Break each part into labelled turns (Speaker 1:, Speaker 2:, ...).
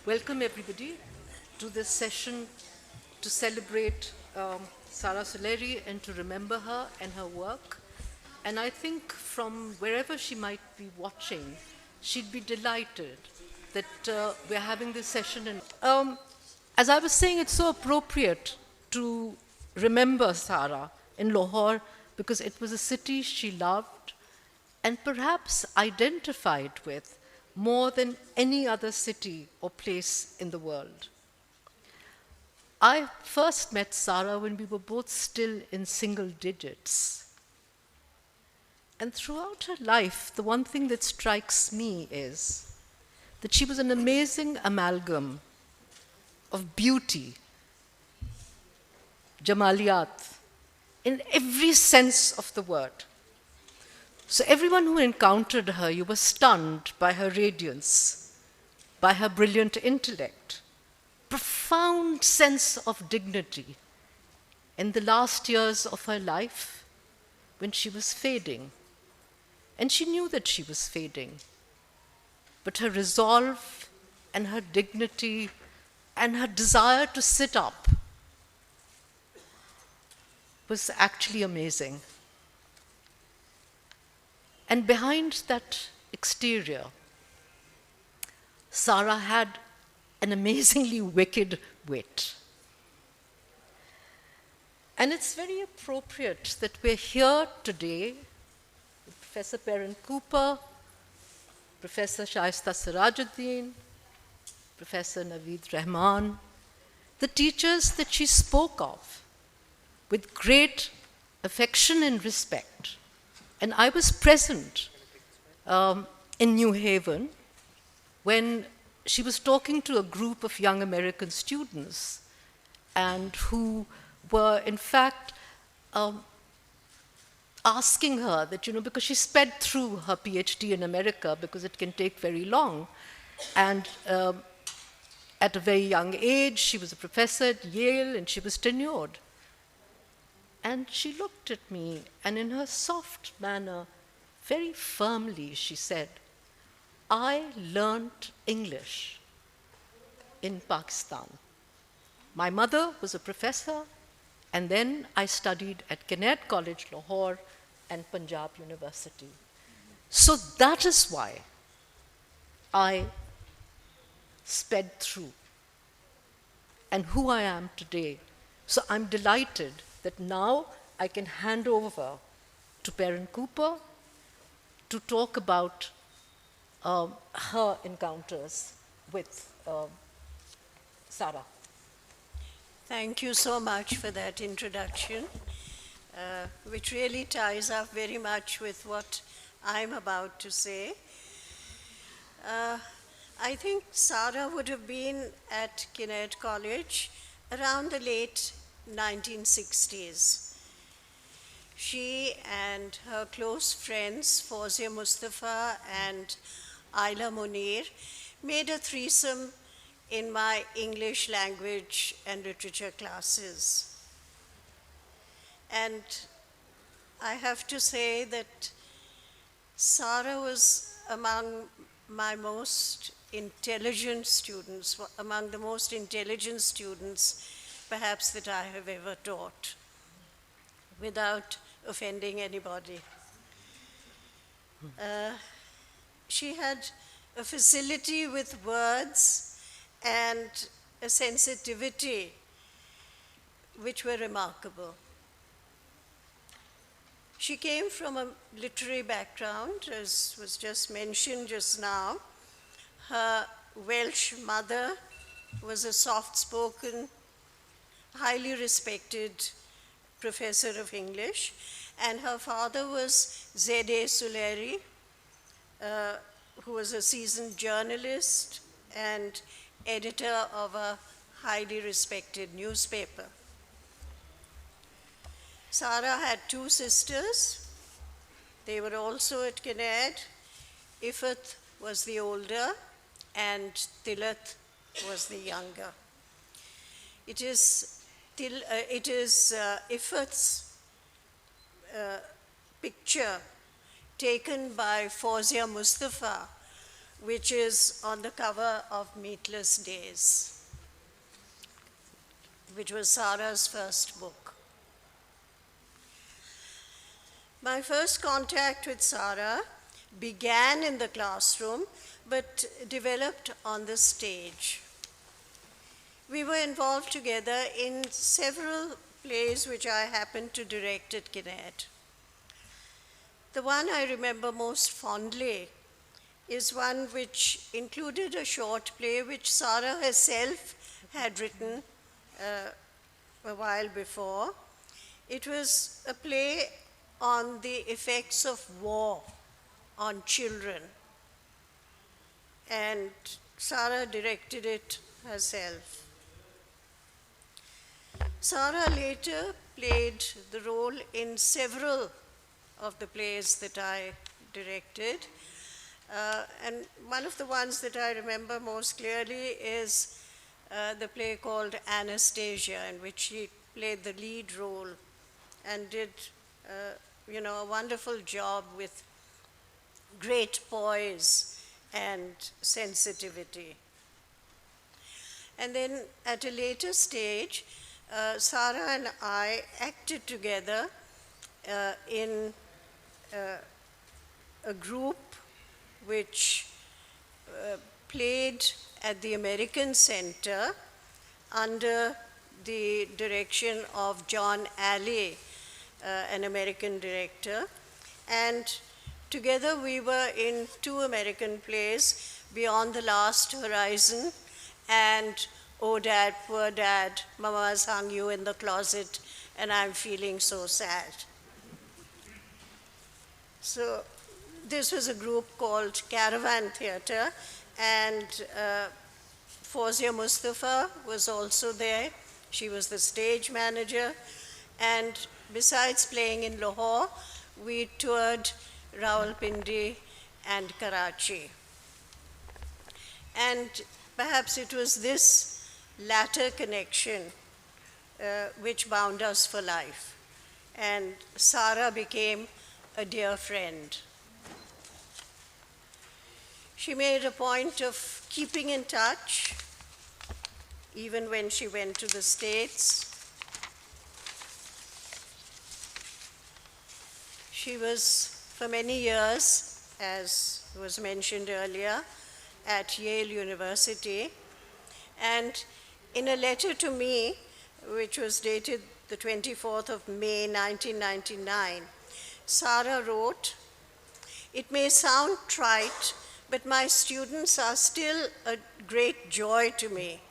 Speaker 1: Welcome everybody to this session to celebrate Sara Suleri and to remember her and her work. And I think from wherever she might be watching, she'd be delighted that we're having this session. And as I was saying, it's so appropriate to remember Sara in Lahore because it was a city she loved and perhaps identified with more than any other city or place in the world. I first met Sara when we were both still in single digits. And throughout her life, the one thing that strikes me is that she was an amazing amalgam of beauty, jamaliyat, in every sense of the word. So everyone who encountered her, you were stunned by her radiance, by her brilliant intellect, profound sense of dignity in the last years of her life when she was fading. And she knew that she was fading. But her resolve and her dignity and her desire to sit up was actually amazing. And behind that exterior, Sara had an amazingly wicked wit. And it's very appropriate that we're here today with Professor Perin Cooper, Professor Shaista Sirajuddin, Professor Navid Rehman, the teachers that she spoke of with great affection and respect. And I was present in New Haven when she was talking to a group of young American students and who were, in fact, asking her that, because she sped through her PhD in America because it can take very long. And at a very young age, she was a professor at Yale and she was tenured. And she looked at me, and in her soft manner, very firmly, she said, I learned English in Pakistan. My mother was a professor, and then I studied at Kennett College, Lahore, and Punjab University. So that is why I sped through and who I am today. So I'm delighted that now I can hand over to Perin Cooper to talk about her encounters with Sara.
Speaker 2: Thank you so much for that introduction, which really ties up very much with what I'm about to say. I think Sara would have been at Kennett College around the late 1960s. She and her close friends, Fawzia Mustafa and Ayla Munir, made a threesome in my English language and literature classes. And I have to say that Sara was among my most intelligent students, among the most intelligent students perhaps that I have ever taught, without offending anybody. She had a facility with words and a sensitivity which were remarkable. She came from a literary background, as was just mentioned just now. Her Welsh mother was a soft-spoken, highly respected professor of English, and her father was Z.A. Suleri, who was a seasoned journalist and editor of a highly respected newspaper. Sara had two sisters. They were also at Kennett. Ifat was the older, and Tilat was the younger. It is Ifat's picture taken by Fawzia Mustafa which is on the cover of Meatless Days, which was Sara's first book. My first contact with Sara began in the classroom, but developed on the stage. We were involved together in several plays which I happened to direct at Kinnett. The one I remember most fondly is one which included a short play which Sara herself had written a while before. It was a play on the effects of war on children, and Sara directed it herself. Sara later played the role in several of the plays that I directed. And one of the ones that I remember most clearly is the play called Anastasia, in which she played the lead role and did a wonderful job with great poise and sensitivity. And then at a later stage, Sara and I acted together in a group which played at the American Center under the direction of John Alley, an American director. And together we were in two American plays, Beyond the Last Horizon and Oh Dad, Poor Dad, Mama's hung you in the closet and I'm feeling so sad. So this was a group called Caravan Theatre, and Fawzia Mustafa was also there. She was the stage manager. And besides playing in Lahore, we toured Rawalpindi and Karachi. And perhaps it was this latter connection which bound us for life. And Sara became a dear friend. She made a point of keeping in touch, even when she went to the States. She was, for many years, as was mentioned earlier, at Yale University. And in a letter to me, which was dated the 24th of May, 1999, Sara wrote, "It may sound trite, but my students are still a great joy to me.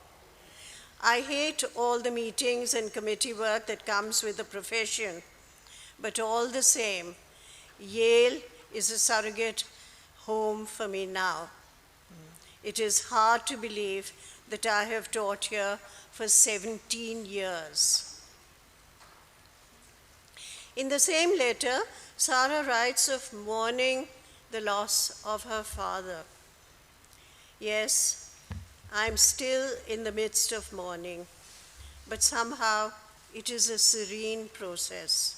Speaker 2: I hate all the meetings and committee work that comes with the profession, but all the same, Yale is a surrogate home for me now. It is hard to believe that I have taught here for 17 years." In the same letter, Sara writes of mourning the loss of her father. "Yes, I'm still in the midst of mourning, but somehow it is a serene process.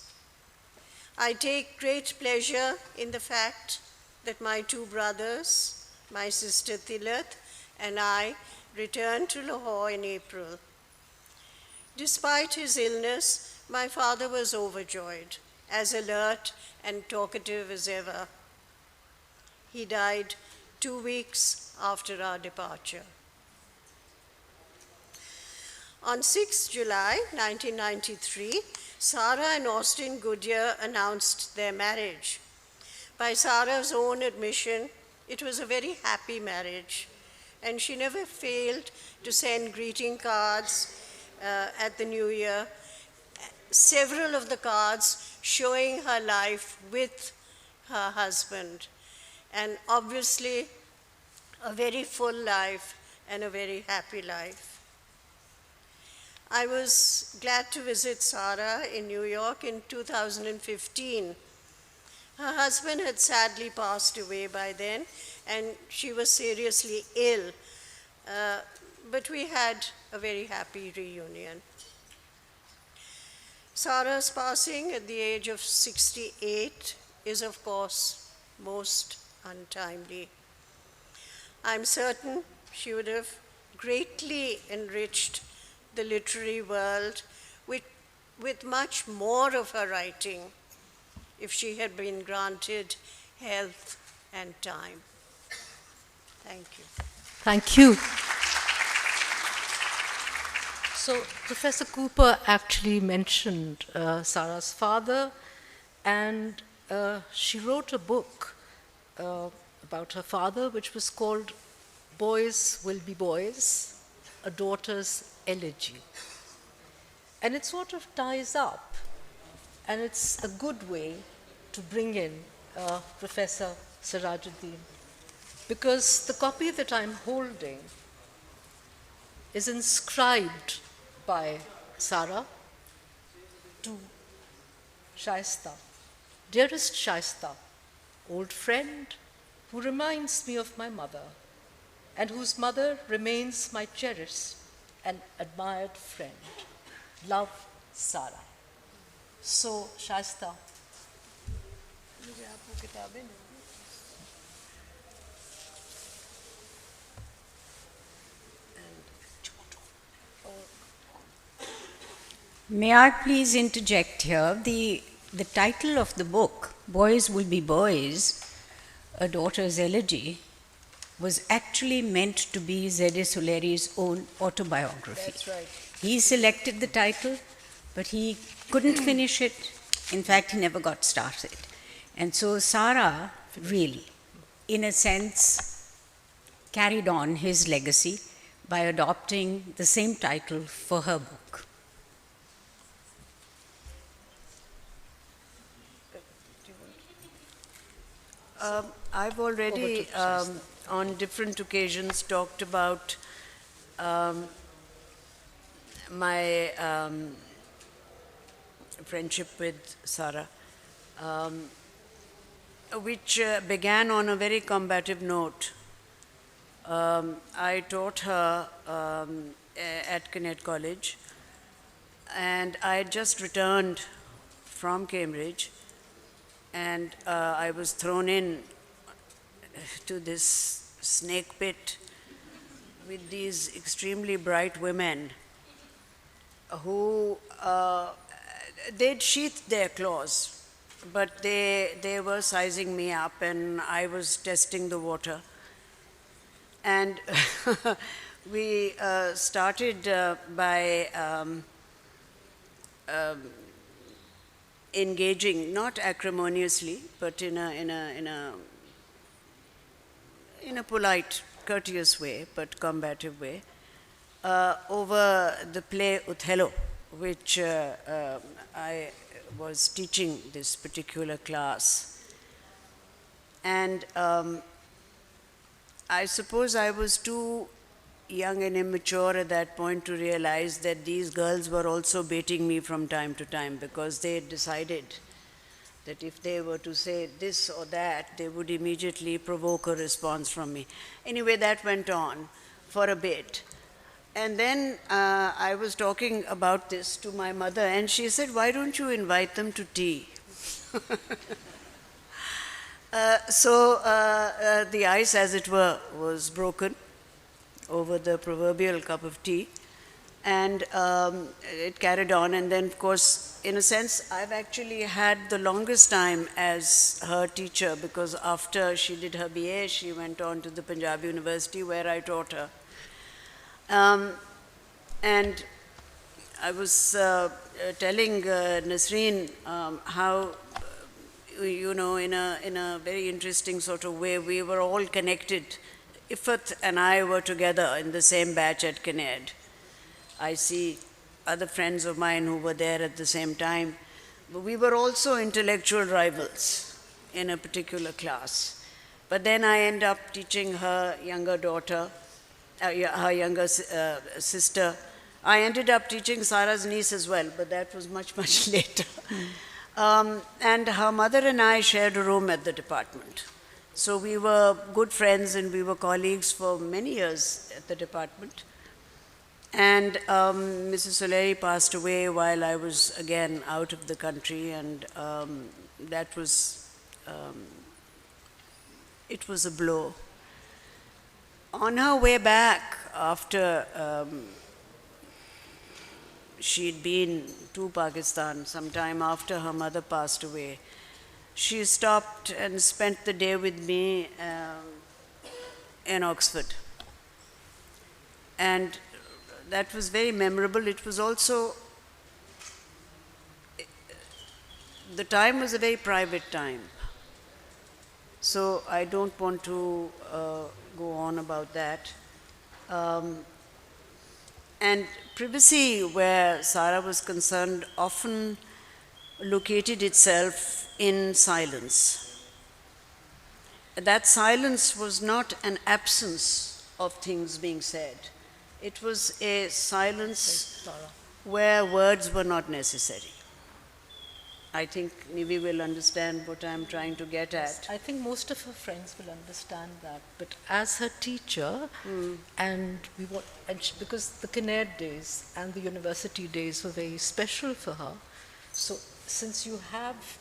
Speaker 2: I take great pleasure in the fact that my two brothers, my sister Tilat, and I returned to Lahore in April. Despite his illness, my father was overjoyed, as alert and talkative as ever. He died 2 weeks after our departure." On 6 July 1993, Sara and Austin Goodyear announced their marriage. By Sara's own admission, it was a very happy marriage, and she never failed to send greeting cards at the New Year, several of the cards showing her life with her husband, and obviously a very full life and a very happy life. I was glad to visit Sara in New York in 2015. Her husband had sadly passed away by then, and she was seriously ill, but we had a very happy reunion. Sara's passing at the age of 68 is, of course, most untimely. I'm certain she would have greatly enriched the literary world with much more of her writing if she had been granted health and time. Thank you.
Speaker 1: Thank you. So Professor Cooper actually mentioned Sara's father, and she wrote a book about her father, which was called Boys Will Be Boys, A Daughter's Elegy. And it sort of ties up, and it's a good way to bring in Professor Sirajuddin, because the copy that I'm holding is inscribed by Sara to Shaista. Dearest Shaista, old friend who reminds me of my mother, and whose mother remains my cherished and admired friend. Love, Sara. So, Shaista.
Speaker 3: May I please interject here? The title of the book, Boys Will Be Boys, A Daughter's Elegy, was actually meant to be Shahzad Suleri's own autobiography.
Speaker 1: That's right.
Speaker 3: He selected the title, but he couldn't finish it. In fact, he never got started. And so Sara really, in a sense, carried on his legacy by adopting the same title for her book.
Speaker 4: I've already, on different occasions, talked about my friendship with Sara, which began on a very combative note. I taught her at Connect College, and I had just returned from Cambridge, and I was thrown in to this snake pit with these extremely bright women who they'd sheathed their claws, but they were sizing me up, and I was testing the water. And we started by engaging, not acrimoniously, but in a polite, courteous way, but combative way, over the play Othello, which I was teaching this particular class. And I suppose I was too young and immature at that point to realize that these girls were also baiting me from time to time, because they had decided that if they were to say this or that, they would immediately provoke a response from me. Anyway, that went on for a bit. And then I was talking about this to my mother, and she said, "Why don't you invite them to tea?" So the ice, as it were, was broken over the proverbial cup of tea, and it carried on. And then, of course, in a sense, I've actually had the longest time as her teacher, because after she did her BA, she went on to the Punjab University, where I taught her. And I was telling Nasreen how, you know, in a very interesting sort of way, we were all connected. Ifat and I were together in the same batch at Kinnaird. I see other friends of mine who were there at the same time. But we were also intellectual rivals in a particular class. But then I ended up teaching her younger daughter, her younger sister. I ended up teaching Sara's niece as well, but that was much, much later. And her mother and I shared a room at the department. So we were good friends, and we were colleagues for many years at the department. And Mrs. Suleri passed away while I was again out of the country, and that was, it was a blow. on her way back, after she'd been to Pakistan sometime after her mother passed away, she stopped and spent the day with me in Oxford. And that was very memorable. It was also, the time was a very private time. So I don't want to go on about that. And privacy, where Sara was concerned, often located itself in silence. That silence was not an absence of things being said. It was a silence where words were not necessary. I think Nivi will understand what I'm trying to get at.
Speaker 1: I think most of her friends will understand that. But as her teacher, because the Kinnaird days and the university days were very special for her, so since you have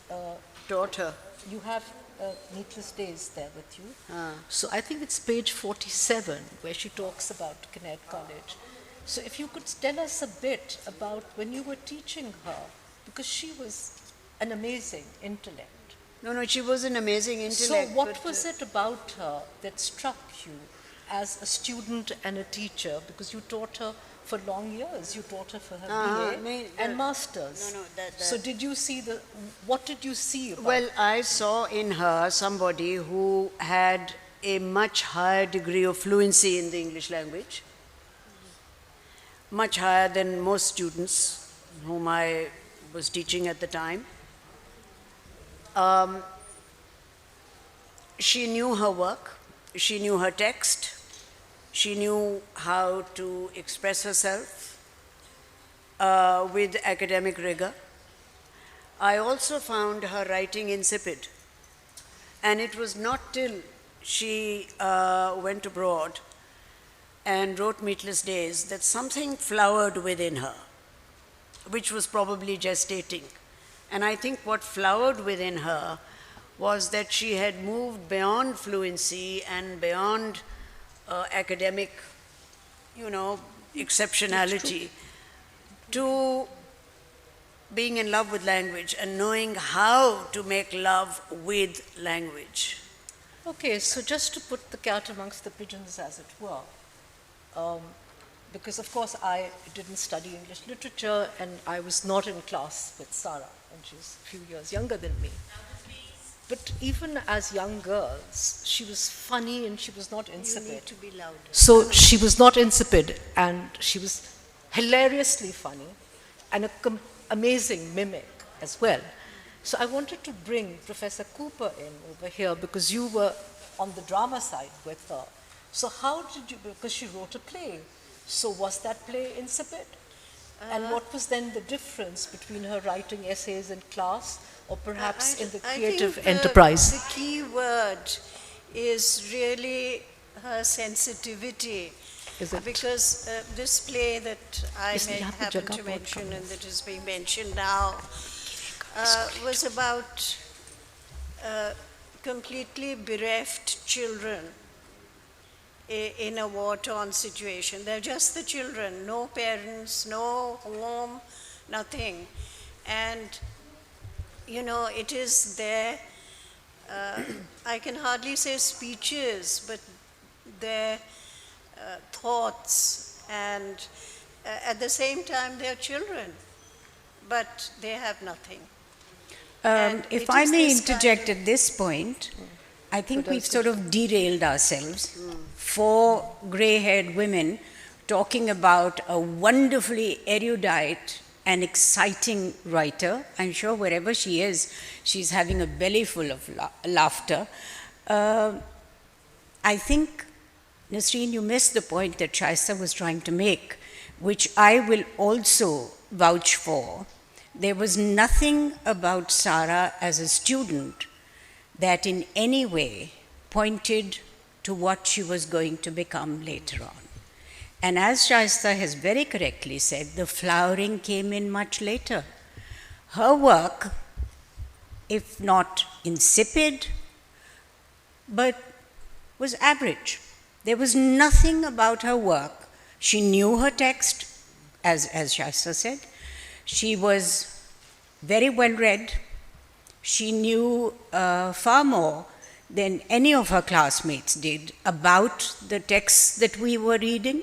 Speaker 4: Taught her.
Speaker 1: you have Meatless Days there with you, so I think it's page 47 where she talks about Kinnaird College. So if you could tell us a bit about when you were teaching her, because she was an amazing intellect.
Speaker 4: No, she was an amazing intellect.
Speaker 1: So what was it about her that struck you as a student and a teacher? Because you taught her for long years. You taught her for her BA and masters. So did you see what did you see about
Speaker 4: Well, I saw in her somebody who had a much higher degree of fluency in the English language, much higher than most students whom I was teaching at the time. She knew her work, she knew her text, she knew how to express herself with academic rigor. I also found her writing insipid, and it was not till she went abroad and wrote Meatless Days that something flowered within her, which was probably gestating. And I think what flowered within her was that she had moved beyond fluency and beyond academic, exceptionality to being in love with language and knowing how to make love with language.
Speaker 1: Okay, so just to put the cat amongst the pigeons, as it were, because of course I didn't study English literature and I was not in class with Sara, and she's a few years younger than me. But even as young girls, she was funny and she was not insipid.
Speaker 2: You need to be louder.
Speaker 1: So she was not insipid and she was hilariously funny and an amazing mimic as well. So I wanted to bring Professor Cooper in over here because you were on the drama side with her. So how did you, because she wrote a play, so was that play insipid? And what was then the difference between her writing essays in class or perhaps in the creative enterprise?
Speaker 2: The key word is really her sensitivity.
Speaker 1: Is it?
Speaker 2: Because this play that I
Speaker 1: Isn't that the
Speaker 2: happen
Speaker 1: Jaga
Speaker 2: to mention
Speaker 1: podcast?
Speaker 2: and that is being mentioned now was about completely bereft children in a war-torn situation. They're just the children, no parents, no home, nothing. And, it is their, I can hardly say speeches, but their thoughts, and at the same time they're children, but they have nothing.
Speaker 3: If I may interject at this point, I think we've sort of derailed ourselves. Four grey-haired women talking about a wonderfully erudite and exciting writer. I'm sure wherever she is, she's having a belly full of laughter. I think, Nasreen, you missed the point that Shaista was trying to make, which I will also vouch for. There was nothing about Sara as a student that in any way pointed to what she was going to become later on. And as Shaista has very correctly said, the flowering came in much later. Her work, if not insipid, but was average. There was nothing about her work. She knew her text, as Shaista said. She was very well read. She knew far more than any of her classmates did about the texts that we were reading.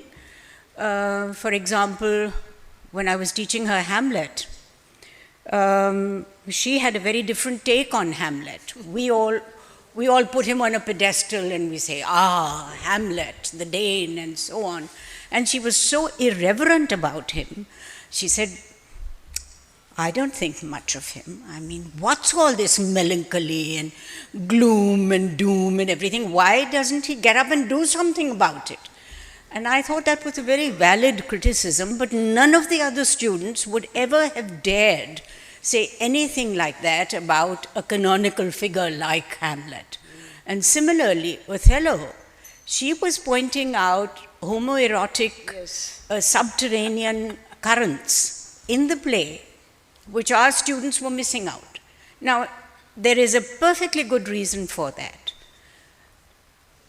Speaker 3: For example, when I was teaching her Hamlet, she had a very different take on Hamlet. We all put him on a pedestal and we say, Hamlet, the Dane, and so on. And she was so irreverent about him. She said, I don't think much of him. I mean, what's all this melancholy and gloom and doom and everything? Why doesn't he get up and do something about it? And I thought that was a very valid criticism, but none of the other students would ever have dared say anything like that about a canonical figure like Hamlet. And similarly, Othello, she was pointing out homoerotic subterranean currents in the play, which our students were missing out. Now, there is a perfectly good reason for that.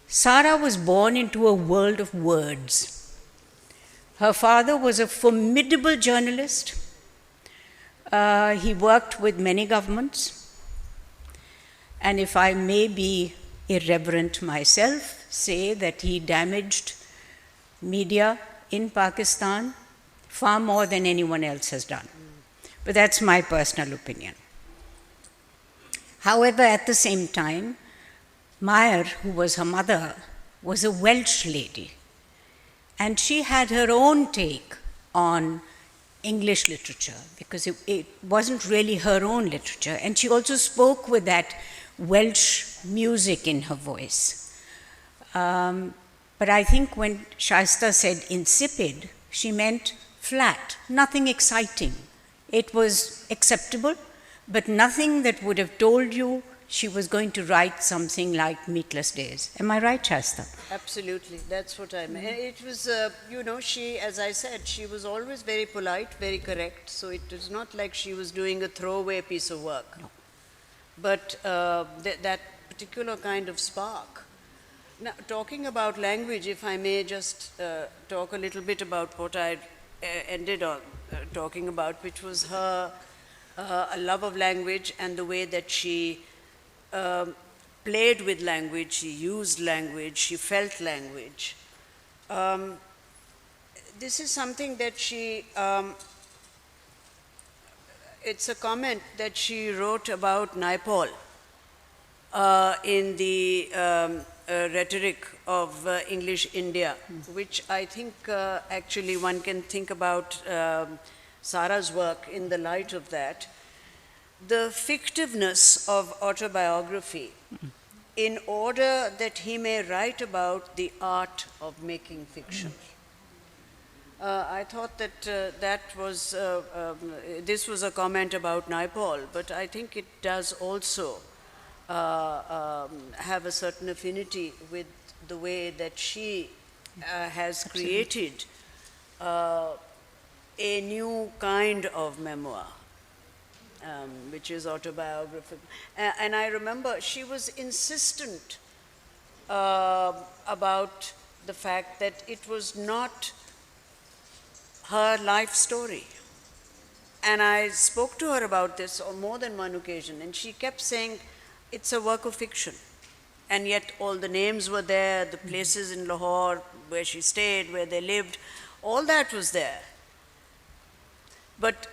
Speaker 3: Sara was born into a world of words. Her father was a formidable journalist. He worked with many governments. And if I may be irreverent myself, say that he damaged media in Pakistan far more than anyone else has done. But that's my personal opinion. However, at the same time, Meyer, who was her mother, was a Welsh lady. And she had her own take on English literature, because it wasn't really her own literature. And she also spoke with that Welsh music in her voice. But I think when Shaista said insipid, she meant flat, nothing exciting. It was acceptable, but nothing that would have told you she was going to write something like Meatless Days. Am I right, Shaista?
Speaker 4: Absolutely, that's what I meant. It was, she, as I said, she was always very polite, very correct, so it was not like she was doing a throwaway piece of work.
Speaker 3: No.
Speaker 4: But that particular kind of spark. Now, talking about language, if I may just talk a little bit about what I ended on talking about, which was her a love of language and the way that she played with language, she used language, she felt language. This is something that she, it's a comment that she wrote about Naipaul in the rhetoric of English India, which I think actually one can think about Sara's work in the light of that. The fictiveness of autobiography in order that he may write about the art of making fiction. I thought that that was, this was a comment about Naipaul, but I think it does also have a certain affinity with the way that she has created a new kind of memoir, which is autobiographical. And I remember she was insistent about the fact that it was not her life story. And I spoke to her about this on more than one occasion, and she kept saying, it's a work of fiction. And yet all the names were there, the places in Lahore where she stayed, where they lived, all that was there. But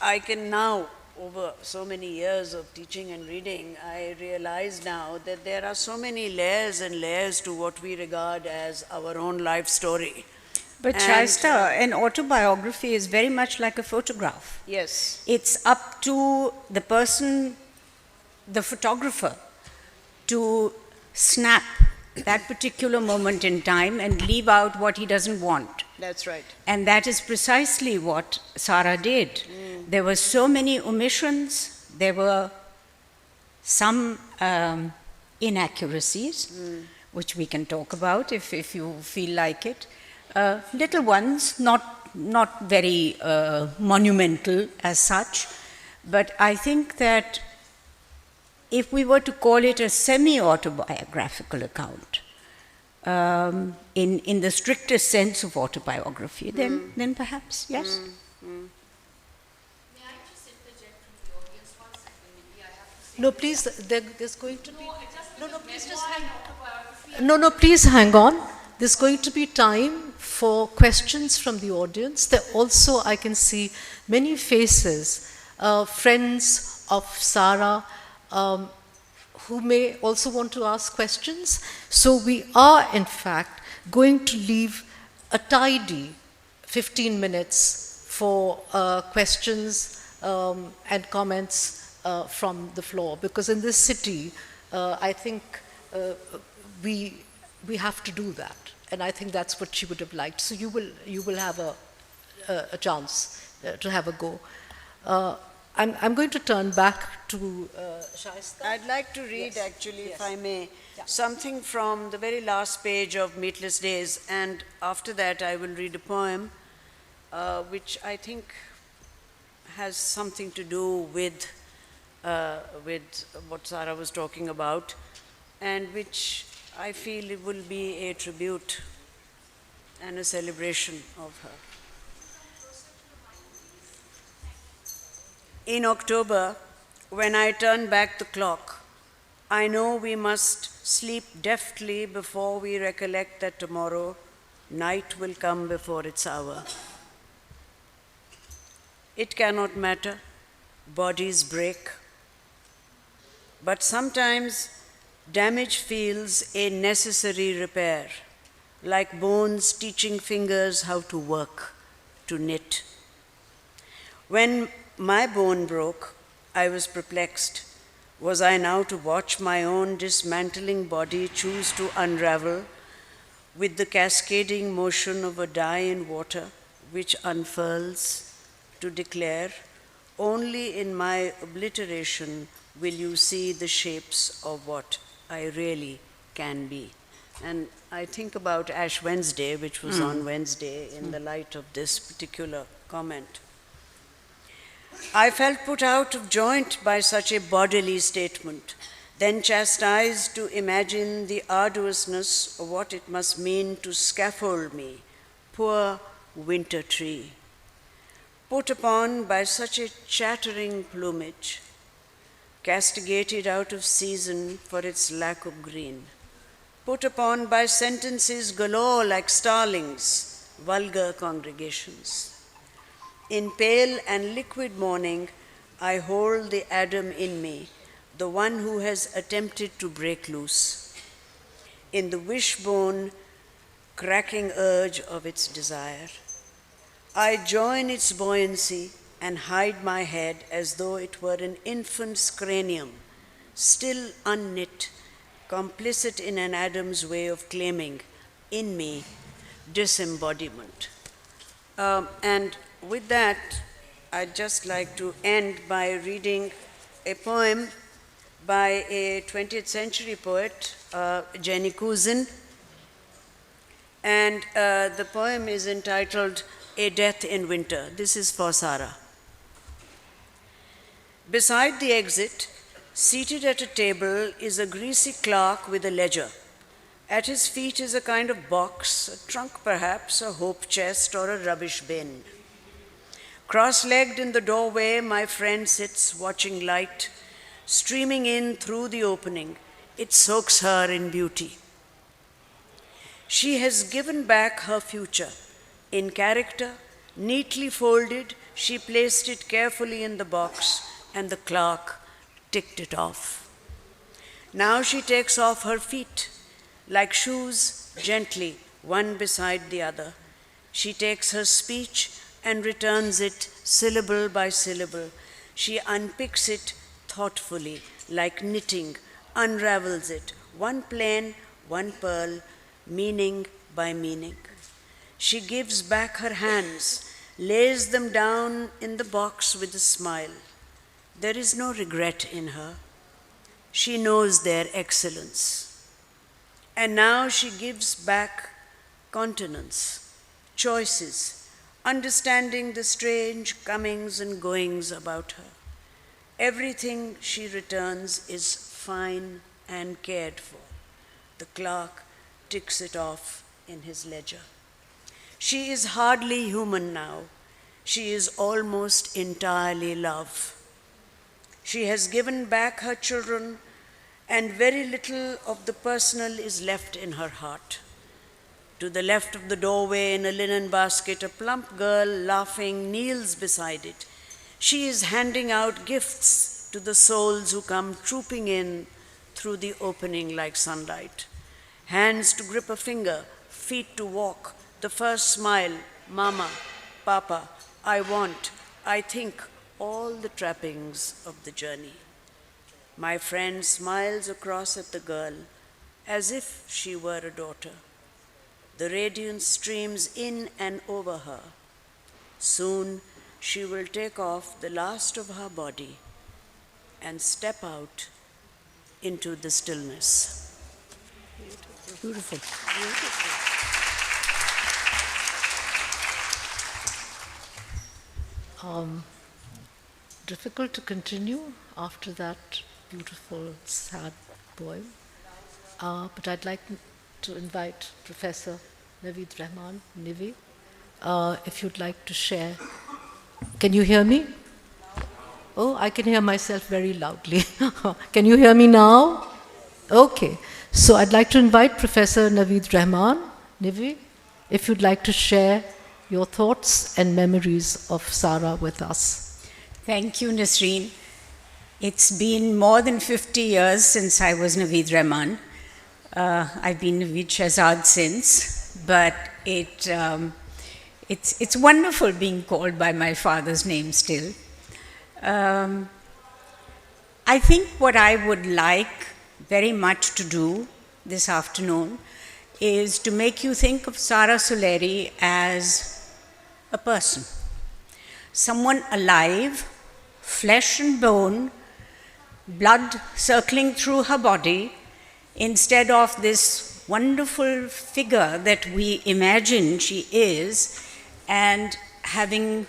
Speaker 4: I can now, over so many years of teaching and reading, I realize now that there are so many layers and layers to what we regard as our own life story.
Speaker 3: But Shaista, an autobiography is very much like a photograph.
Speaker 4: Yes.
Speaker 3: It's up to the person, the photographer, to snap that particular moment in time and leave out what he doesn't want.
Speaker 4: That's right.
Speaker 3: And that is precisely what Sara did. There were so many omissions, there were some inaccuracies, which we can talk about if you feel like it. Little ones, not very monumental as such, but I think that if we were to call it a semi-autobiographical account, in the strictest sense of autobiography, then perhaps, yes.
Speaker 1: No, please, there's going to be... No, please hang on. There's going to be time for questions from the audience. There also, I can see many faces, friends of Sara, who may also want to ask questions. So we are, in fact, going to leave a tidy 15 minutes for questions and comments from the floor, because in this city, I think we have to do that, and I think that's what she would have liked. So you will have a chance to have a go. I'm going to turn back to Shaista.
Speaker 4: I'd like to read,
Speaker 1: Yes.
Speaker 4: actually,
Speaker 1: Yes.
Speaker 4: if I may,
Speaker 1: Yeah.
Speaker 4: something from the very last page of Meatless Days, and after that I will read a poem which I think has something to do with what Sara was talking about, and which I feel it will be a tribute and a celebration of her. In October, when I turn back the clock, I know we must sleep deftly before we recollect that tomorrow night will come before its hour. It cannot matter, bodies break, but sometimes damage feels a necessary repair, like bones teaching fingers how to work, to knit. When my bone broke, I was perplexed. Was I now to watch my own dismantling body choose to unravel with the cascading motion of a dye in water which unfurls to declare, only in my obliteration will you see the shapes of what I really can be. And I think about Ash Wednesday, which was on Wednesday, in the light of this particular comment. I felt put out of joint by such a bodily statement, then chastised to imagine the arduousness of what it must mean to scaffold me, poor winter tree. Put upon by such a chattering plumage, castigated out of season for its lack of green. Put upon by sentences galore like starlings, vulgar congregations. In pale and liquid morning, I hold the Adam in me, the one who has attempted to break loose. In the wishbone, cracking urge of its desire, I join its buoyancy and hide my head as though it were an infant's cranium, still unknit, complicit in an Adam's way of claiming in me disembodiment. And with that, I'd just like to end by reading a poem by a 20th century poet, Jenny Cousin. And the poem is entitled A Death in Winter. This is for Sara. Beside the exit, seated at a table, is a greasy clerk with a ledger. At his feet is a kind of box, a trunk perhaps, a hope chest, or a rubbish bin. Cross-legged in the doorway, my friend sits watching light streaming in through the opening. It soaks her in beauty. She has given back her future. In character, neatly folded, she placed it carefully in the box, and the clerk ticked it off. Now she takes off her feet, like shoes, gently, one beside the other. She takes her speech and returns it syllable by syllable. She unpicks it thoughtfully, like knitting, unravels it, one plain, one pearl, meaning by meaning. She gives back her hands, lays them down in the box with a smile. There is no regret in her. She knows their excellence. And now she gives back continence, choices, understanding the strange comings and goings about her. Everything she returns is fine and cared for. The clerk ticks it off in his ledger. She is hardly human now. She is almost entirely love. She has given back her children, and very little of the personal is left in her heart. To the left of the doorway, in a linen basket, a plump girl, laughing, kneels beside it. She is handing out gifts to the souls who come trooping in through the opening like sunlight. Hands to grip a finger, feet to walk, the first smile, mama, papa, I want, I think, all the trappings of the journey. My friend smiles across at the girl as if she were a daughter. The radiance streams in and over her. Soon she will take off the last of her body and step out into the stillness.
Speaker 3: Beautiful.
Speaker 1: Difficult to continue after that beautiful, sad poem. But I'd like to invite Professor Navid Rehman, Nivi, if you'd like to share. Can you hear me? Oh, I can hear myself very loudly. Can you hear me now? Okay. So I'd like to invite Professor Navid Rehman, Nivi, if you'd like to share your thoughts and memories of Sara with us.
Speaker 3: Thank you, Nasreen. It's been more than 50 years since I was Navid Rehman. I've been Navid Shahzad since, but it's wonderful being called by my father's name still. I think what I would like very much to do this afternoon is to make you think of Sara Suleri as a person, someone alive, flesh and bone, blood circling through her body, instead of this wonderful figure that we imagine she is, and having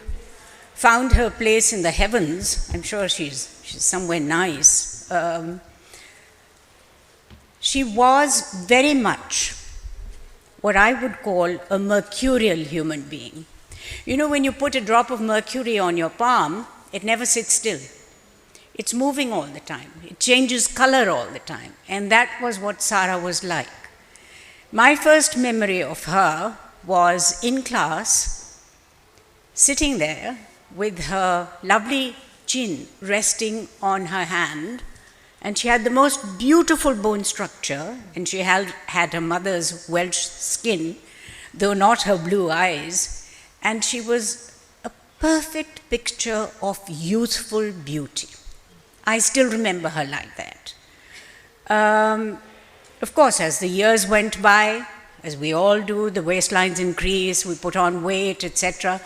Speaker 3: found her place in the heavens, I'm sure she's somewhere nice. She was very much what I would call a mercurial human being. You know, when you put a drop of mercury on your palm, it never sits still. It's moving all the time. It changes color all the time. And that was what Sara was like. My first memory of her was in class, sitting there with her lovely chin resting on her hand, and she had the most beautiful bone structure, and she had her mother's Welsh skin, though not her blue eyes, and she was a perfect picture of youthful beauty. I still remember her like that. Of course, as the years went by, as we all do, the waistlines increase, we put on weight, etc.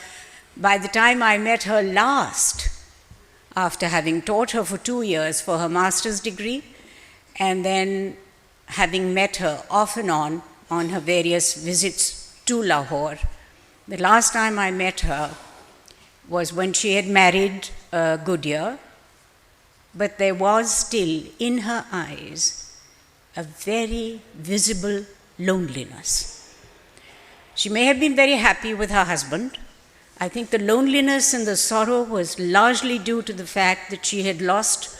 Speaker 3: By the time I met her last, after having taught her for 2 years for her master's degree, and then having met her off and on her various visits to Lahore, the last time I met her was when she had married Goodyear, but there was still in her eyes a very visible loneliness. She may have been very happy with her husband. I think the loneliness and the sorrow was largely due to the fact that she had lost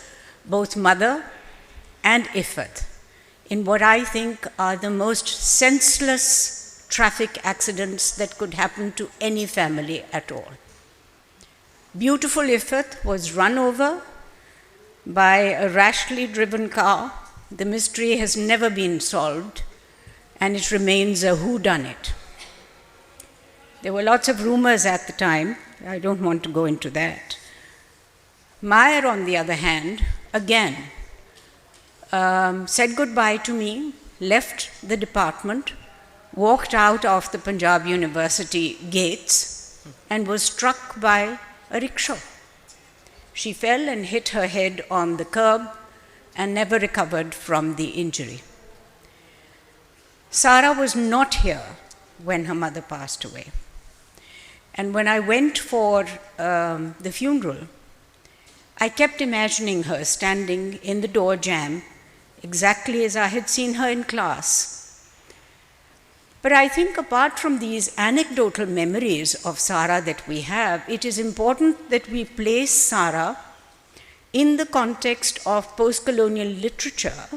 Speaker 3: both mother and Ifat in what I think are the most senseless traffic accidents that could happen to any family at all. Beautiful Ifat was run over by a rashly driven car. The mystery has never been solved, and it remains a whodunit. There were lots of rumors at the time. I don't want to go into that. Meyer, on the other hand, again, said goodbye to me, left the department, walked out of the Punjab University gates, and was struck by a rickshaw. She fell and hit her head on the curb and never recovered from the injury. Sara was not here when her mother passed away. And when I went for the funeral, I kept imagining her standing in the door jamb, exactly as I had seen her in class, But I think apart from these anecdotal memories of Sara that we have, it is important that we place Sara in the context of post-colonial literature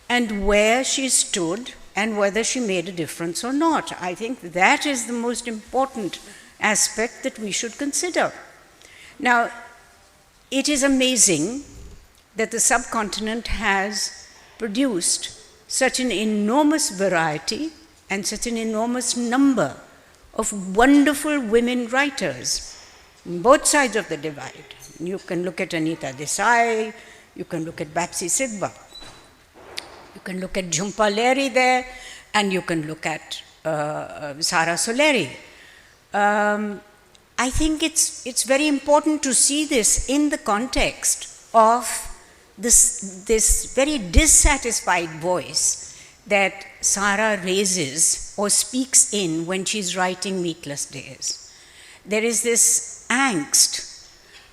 Speaker 3: and where she stood and whether she made a difference or not. I think that is the most important aspect that we should consider. Now, it is amazing that the subcontinent has produced such an enormous variety and such an enormous number of wonderful women writers on both sides of the divide. You can look at Anita Desai, you can look at Bapsi Sidhwa, you can look at Jhumpa Lahiri there, and you can look at Sara Suleri. I think it's very important to see this in the context of this very dissatisfied voice that Sara raises or speaks in when she's writing Meatless Days. There is this angst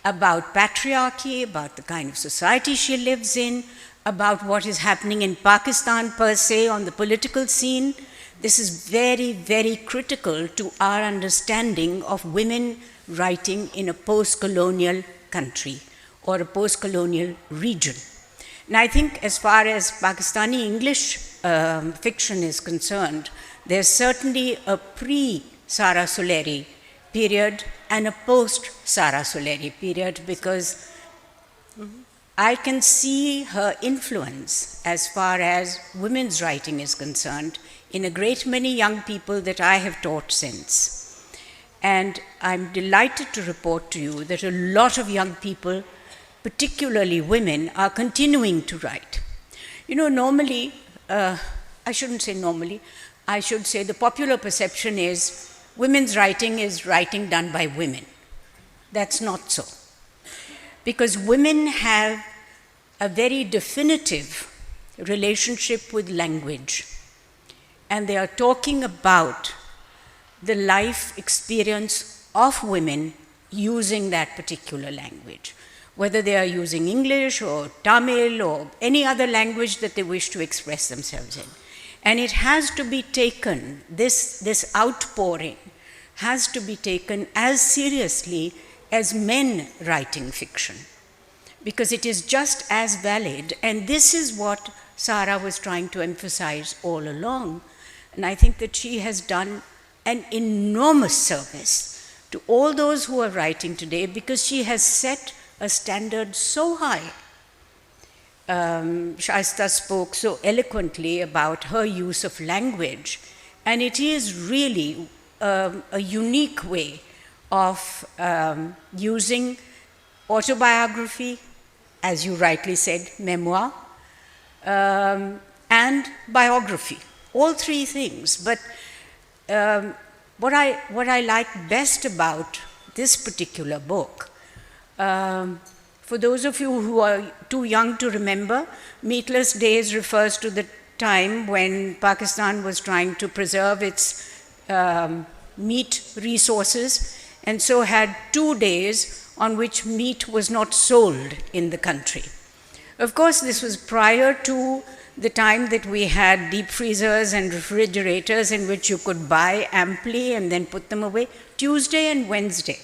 Speaker 3: about patriarchy, about the kind of society she lives in, about what is happening in Pakistan per se on the political scene. This is very, very critical to our understanding of women writing in a post-colonial country or a post-colonial region. And I think as far as Pakistani English fiction is concerned, there's certainly a pre-Sara Suleri period and a post-Sara Suleri period, because I can see her influence as far as women's writing is concerned in a great many young people that I have taught since. And I'm delighted to report to you that a lot of young people, particularly women, are continuing to write. You know, normally, I shouldn't say normally, I should say the popular perception is women's writing is writing done by women. That's not so. Because women have a very definitive relationship with language. And they are talking about the life experience of women using that particular language, whether they are using English or Tamil or any other language that they wish to express themselves in. And it has to be taken, this outpouring has to be taken as seriously as men writing fiction, because it is just as valid. And this is what Sara was trying to emphasize all along. And I think that she has done an enormous service to all those who are writing today, because she has set a standard so high. Shaista spoke so eloquently about her use of language, and it is really a unique way of using autobiography, as you rightly said, memoir, and biography, all three things. But what I like best about this particular book, for those of you who are too young to remember, Meatless Days refers to the time when Pakistan was trying to preserve its meat resources, and so had 2 days on which meat was not sold in the country. Of course, this was prior to the time that we had deep freezers and refrigerators in which you could buy amply and then put them away. Tuesday and Wednesday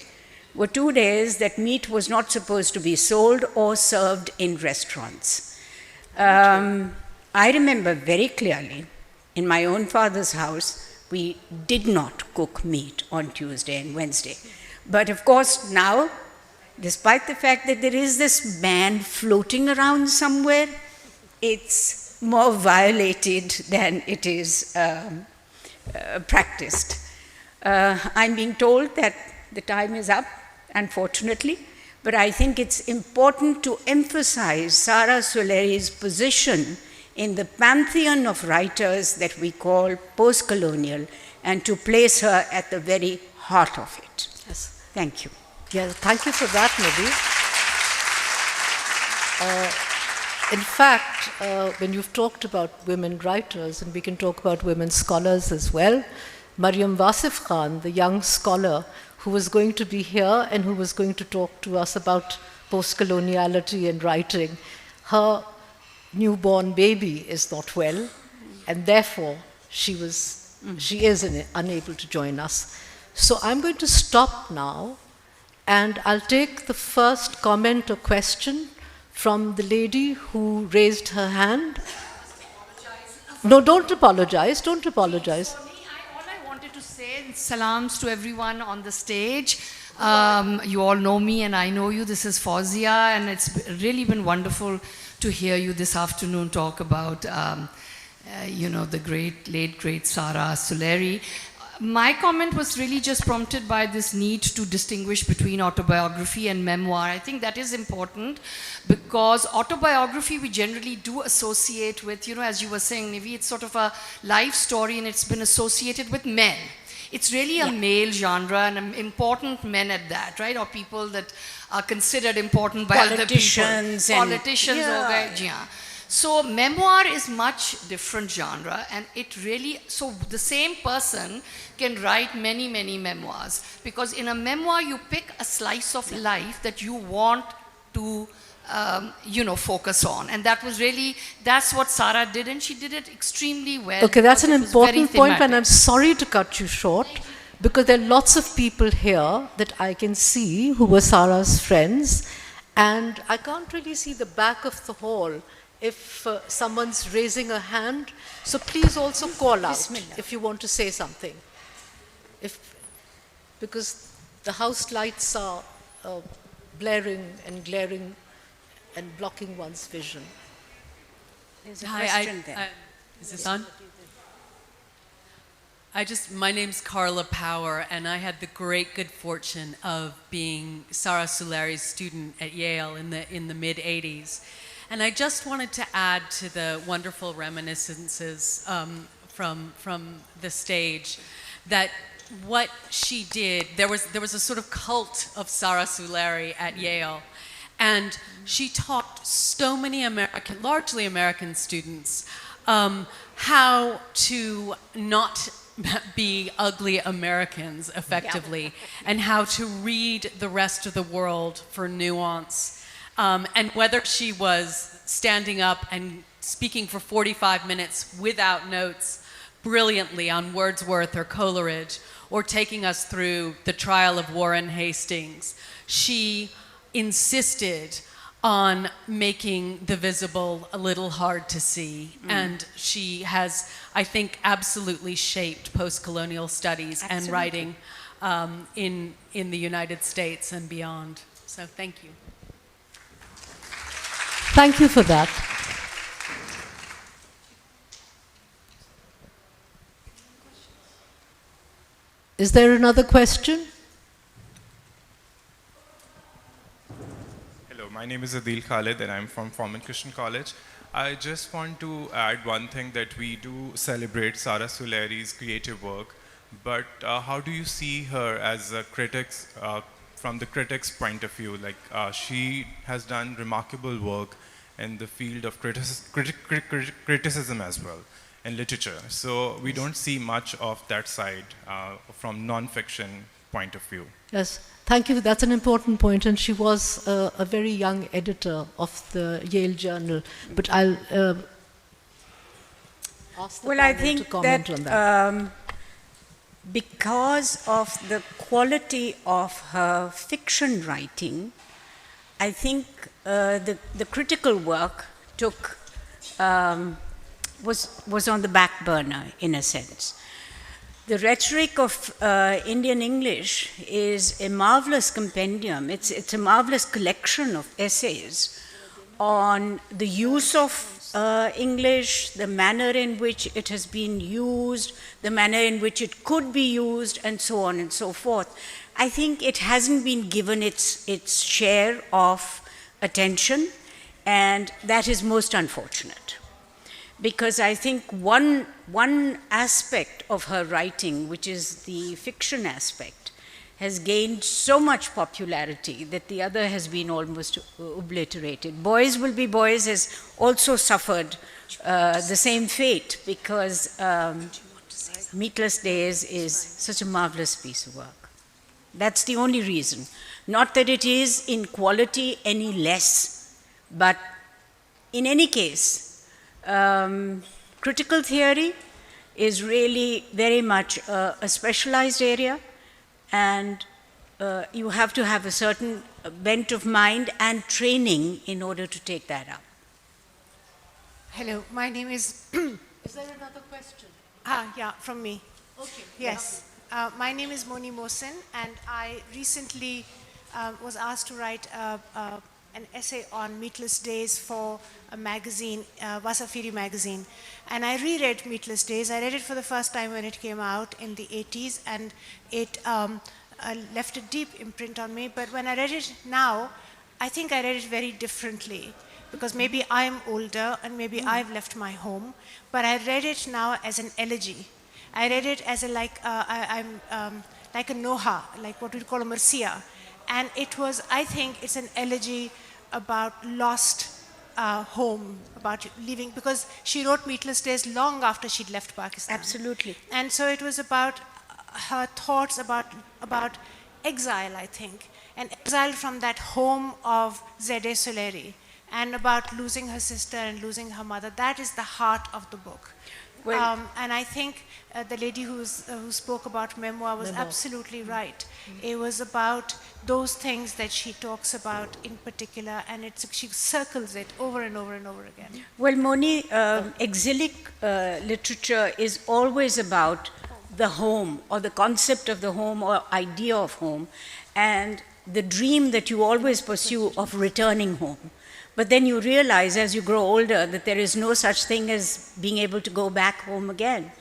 Speaker 3: were 2 days that meat was not supposed to be sold or served in restaurants. I remember very clearly, in my own father's house, we did not cook meat on Tuesday and Wednesday. But of course now, despite the fact that there is this ban floating around somewhere, it's more violated than it is practiced. I'm being told that the time is up, unfortunately, but I think it's important to emphasize Sara Suleri's position in the pantheon of writers that we call post-colonial, and to place her at the very heart of it.
Speaker 1: Yes.
Speaker 3: Thank you.
Speaker 1: Yeah, thank you for that, Navid. In fact, when you've talked about women writers, and we can talk about women scholars as well, Maryam Wasif Khan, the young scholar who was going to be here and who was going to talk to us about post-coloniality and writing, her newborn baby is not well, and therefore she was she is unable to join us. So I'm going to stop now, and I'll take the first comment or question from the lady who raised her hand. No, don't apologize, don't apologize.
Speaker 5: For me, all I wanted to say is salams to everyone on the stage. You all know me and I know you. This is Fauzia, and it's really been wonderful to hear you this afternoon talk about, the late great Sara Suleri. My comment was really just prompted by this need to distinguish between autobiography and memoir. I think that is important because autobiography we generally do associate with, as you were saying, Navid, it's sort of a life story and it's been associated with men. It's really a male genre and important men at that, right? Or people that are considered important by other people. Politicians. Yeah. So memoir is much different genre, and it really, so the same person can write many, many memoirs, because in a memoir you pick a slice of life that you want to focus on, and that's what Sara did, and she did it extremely well.
Speaker 1: Okay, that's an important point, and I'm sorry to cut you short, because there are lots of people here that I can see who were Sara's friends, and I can't really see the back of the hall if someone's raising a hand. So please also call out if you want to say something. Because the house lights are blaring and glaring and blocking one's vision.
Speaker 3: There's a question there.
Speaker 6: Is this on? My name's Carla Power, and I had the great good fortune of being Sara Suleri's student at Yale in the mid-'80s. And I just wanted to add to the wonderful reminiscences from the stage that what she did, there was a sort of cult of Sara Suleri at Yale, and she taught so many largely American students how to not be ugly Americans effectively, and how to read the rest of the world for nuance. And whether she was standing up and speaking for 45 minutes without notes brilliantly on Wordsworth or Coleridge, or taking us through the trial of Warren Hastings, she insisted on making the visible a little hard to see. And she has, I think, absolutely shaped post-colonial studies and writing in the United States and beyond. So thank you.
Speaker 1: Thank you for that. Is there another question?
Speaker 7: Hello, my name is Adil Khalid and I'm from Forman Christian College. I just want to add one thing, that we do celebrate Sara Suleri's creative work, but how do you see her as a critic, from the critic's point of view? Like, she has done remarkable work in the field of criticism as well, in literature. So we don't see much of that side from non-fiction point of view.
Speaker 1: Yes, thank you. That's an important point. And she was a very young editor of the Yale Journal. But I'll ask the panel to comment on that.
Speaker 3: Because of the quality of her fiction writing, I think the critical work was on the back burner, in a sense. The rhetoric of Indian English is a marvelous compendium. It's a marvelous collection of essays on the use of English, the manner in which it has been used, the manner in which it could be used, and so on and so forth. I think it hasn't been given its share of attention, and that is most unfortunate. Because I think one aspect of her writing, which is the fiction aspect, has gained so much popularity that the other has been almost obliterated. Boys Will Be Boys has also suffered the same fate, because Meatless Days is such a marvelous piece of work. That's the only reason. Not that it is in quality any less, but in any case, critical theory is really very much a specialized area, and you have to have a certain bent of mind and training in order to take that up.
Speaker 8: Hello, my name is.
Speaker 1: Is there another question?
Speaker 8: Yeah, from me.
Speaker 1: Okay.
Speaker 8: Yes. My name is Moni Mohsin, and I recently was asked to write an essay on Meatless Days for a magazine, Wasafiri magazine. And I reread Meatless Days. I read it for the first time when it came out in the 80s, and it left a deep imprint on me. But when I read it now, I think I read it very differently, because maybe I'm older and maybe I've left my home, but I read it now as an elegy. I read it as a like a noha, like what we call a marsiya, and it was, I think, it's an elegy about lost home, about leaving, because she wrote Meatless Days long after she'd left Pakistan.
Speaker 3: Absolutely.
Speaker 8: And so it was about her thoughts about exile, I think, and exile from that home of Zede Suleri, and about losing her sister and losing her mother. That is the heart of the book.
Speaker 3: Well,
Speaker 8: And I think the lady who spoke about memoir was absolutely right. It was about those things that she talks about in particular, and she circles it over and over and over again.
Speaker 3: well, Moni, exilic literature is always about the home, or the concept of the home, or idea of home, and the dream that you always pursue of returning home. But then you realize as you grow older that there is no such thing as being able to go back home again,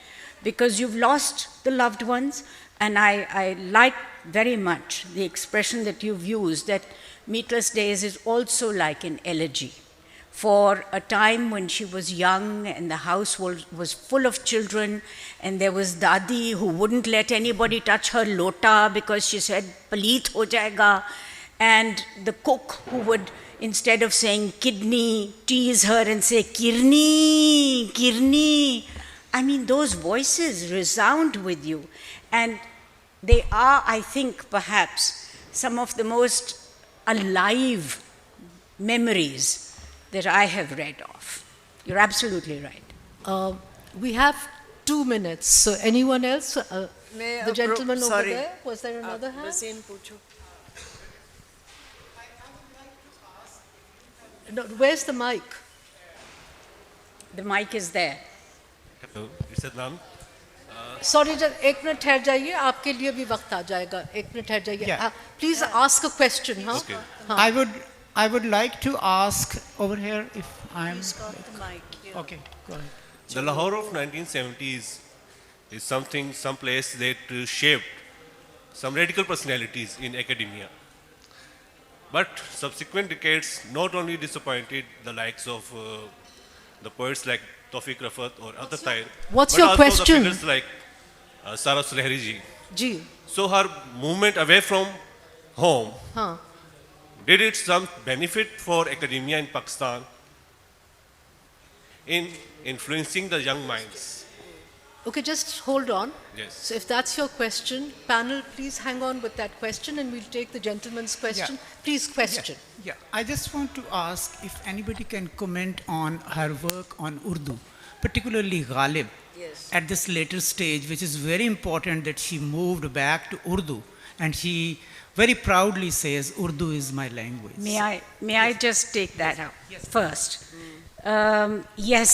Speaker 3: because you've lost the loved ones. And I like very much the expression that you've used, that Meatless Days is also like an elegy for a time when she was young and the house was full of children, and there was Dadi who wouldn't let anybody touch her lota because she said, "Paleet ho jayega," and the cook who would, instead of saying kidney, tease her and say, "Kirni, Kirni." I mean, those voices resound with you. And they are, I think, perhaps some of the most alive memories that I have read of. You're absolutely right.
Speaker 1: We have 2 minutes. So anyone else? The gentleman over
Speaker 4: sorry.
Speaker 1: there. Was there another hand?
Speaker 4: Nasreen, pucho.
Speaker 1: No, where's the mic?
Speaker 3: The mic is there.
Speaker 9: Hello, is it none?
Speaker 1: Sorry, just 1 minute ठहर जाइए, आपके लिए भी वक्त आ जाएगा. 1 minute ठहर जाइए.
Speaker 10: Yeah.
Speaker 1: Please ask a question, huh?
Speaker 9: Okay.
Speaker 10: I would like to ask over here if I'm.
Speaker 2: He's got the mic here.
Speaker 10: Okay, go ahead.
Speaker 9: The Lahore of 1970s is something, some place that shaped some radical personalities in academia. But subsequent decades not only disappointed the likes of the poets like Tawfiq Rafat or Atta Tahir,
Speaker 1: What's
Speaker 9: but
Speaker 1: your
Speaker 9: also
Speaker 1: question?
Speaker 9: the figures like Sara Suleri-ji.
Speaker 1: Ji.
Speaker 9: So her movement away from home,
Speaker 1: Huh.
Speaker 9: did it some benefit for academia in Pakistan in influencing the young minds?
Speaker 1: Okay, just hold on.
Speaker 9: Yes.
Speaker 1: So if that's your question, panel, please hang on with that question and we'll take the gentleman's question. Please question.
Speaker 10: Yeah, I just want to ask if anybody can comment on her work on Urdu, particularly Ghalib, at this later stage, which is very important that she moved back to Urdu, and she very proudly says, "Urdu is my language."
Speaker 3: May I just take that out first? Yes,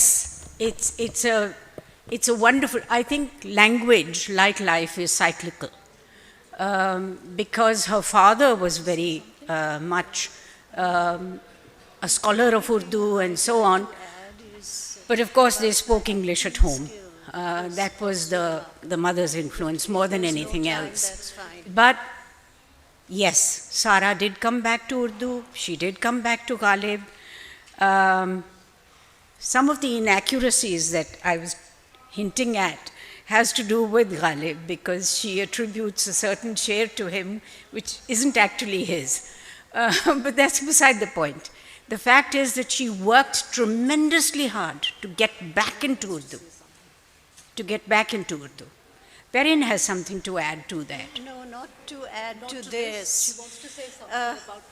Speaker 3: it's a wonderful, I think language, like life, is cyclical. Because her father was very much a scholar of Urdu and so on. But of course they spoke English at home. That was the mother's influence more than anything else.
Speaker 2: That's fine.
Speaker 3: But yes, Sara did come back to Urdu. She did come back to Ghalib. Some of the inaccuracies that I was hinting at has to do with Ghalib, because she attributes a certain share to him which isn't actually his. But that's beside the point. The fact is that she worked tremendously hard to get back into Urdu. Perin has something to add to that.
Speaker 2: No, not to add to this.
Speaker 1: She wants to say something about,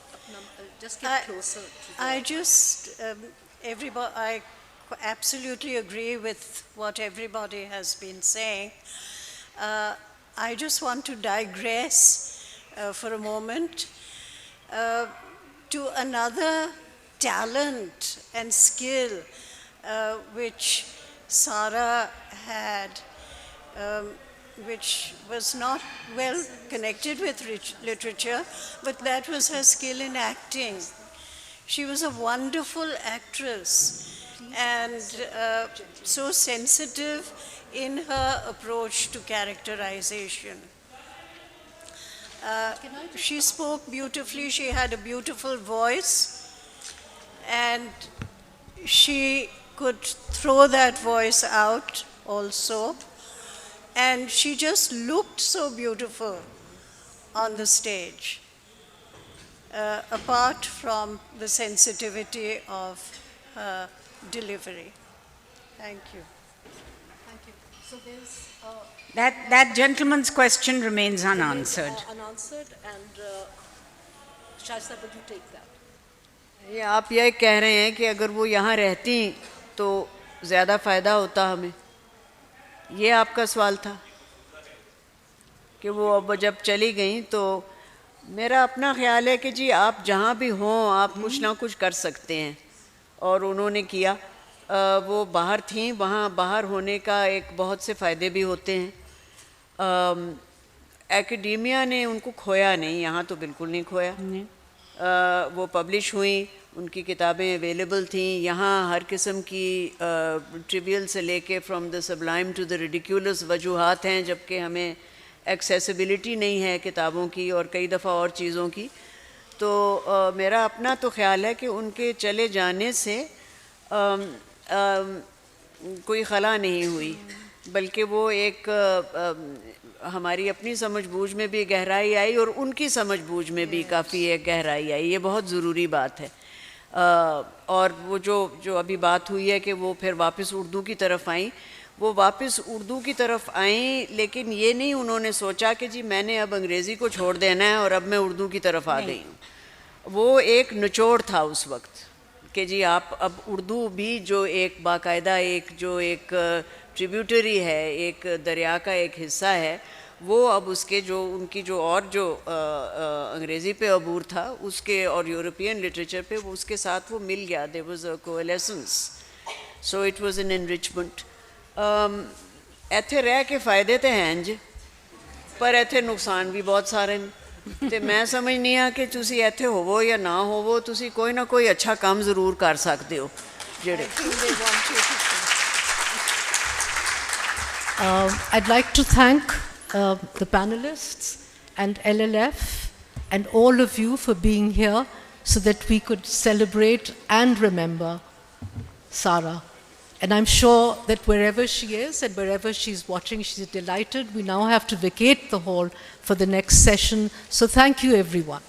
Speaker 1: just get closer.
Speaker 2: I just, I absolutely agree with what everybody has been saying. I just want to digress for a moment to another talent and skill which Sara had, which was not well connected with literature, but that was her skill in acting. She was a wonderful actress and so sensitive in her approach to characterization. She spoke beautifully, she had a beautiful voice, and she could throw that voice out also. And she just looked so beautiful on the stage, apart from the sensitivity of her delivery. Thank you.
Speaker 1: Thank you. So there's
Speaker 3: That gentleman's question remains unanswered.
Speaker 1: Unanswered, and Shaista, would you take that?
Speaker 4: ये आप ये कह रहे हैं कि अगर वो यहाँ रहती तो ज़्यादा फ़ायदा होता हमें, ये आपका सवाल था कि वो अब जब चली गई तो मेरा अपना ख्याल है कि जी आप जहाँ भी हों आप कुछ ना कुछ कर सकते हैं, और उन्होंने किया। वो बाहर थीं, वहाँ बाहर होने का एक बहुत से फ़ायदे भी होते हैं। एकेडेमिया ने उनको खोया नहीं, यहाँ तो बिल्कुल नहीं खोया। वो पब्लिश हुई, उनकी किताबें अवेलेबल थीं, यहाँ हर किस्म की ट्रिवियल से लेके from the sublime to the ridiculous वजूहात हैं, जबकि हमें एक्सेसिबिलिटी नहीं है किताबों की और कई दफ़ा और चीज़ों की। तो मेरा अपना तो ख्याल है कि उनके चले जाने से कोई खला नहीं हुई, बल्कि वो एक हमारी अपनी समझ बूझ में भी गहराई आई और उनकी समझ बूझ में भी काफ़ी एक गहराई आई। ये बहुत ज़रूरी बात है। और वो जो अभी बात हुई है कि वो फिर वापस उर्दू की तरफ आई, वो वापस उर्दू की तरफ आई, लेकिन ये नहीं उन्होंने सोचा कि जी मैंने अब अंग्रेज़ी को छोड़ देना है और अब मैं उर्दू की तरफ आ गई हूँ। वो एक निचोड़ था उस वक्त कि जी आप अब उर्दू भी जो एक बाकायदा एक ट्रिब्यूटरी है, एक दरिया का एक हिस्सा है, वो अब उसके जो उनकी जो और जो अंग्रेज़ी पे अबूर था उसके और यूरोपियन लिटरेचर पे वो उसके साथ वो मिल गया। There was a coalescence, so it was an enrichment. इत्थे रह के फ़ायदे तो हैं जी, पर इत्थे नुकसान भी बहुत सारे हैं। तो मैं समझनी हाँ कि तुसी इत्थे होवो या ना होवो, तुसी कोई ना कोई अच्छा काम ज़रूर कर सकते हो जेड़े।
Speaker 1: I'd like to thank the panelists and LLF and all of you for being here so that we could celebrate and remember Sara. And I'm sure that wherever she is and wherever she's watching, she's delighted. We now have to vacate the hall for the next session. So thank you, everyone.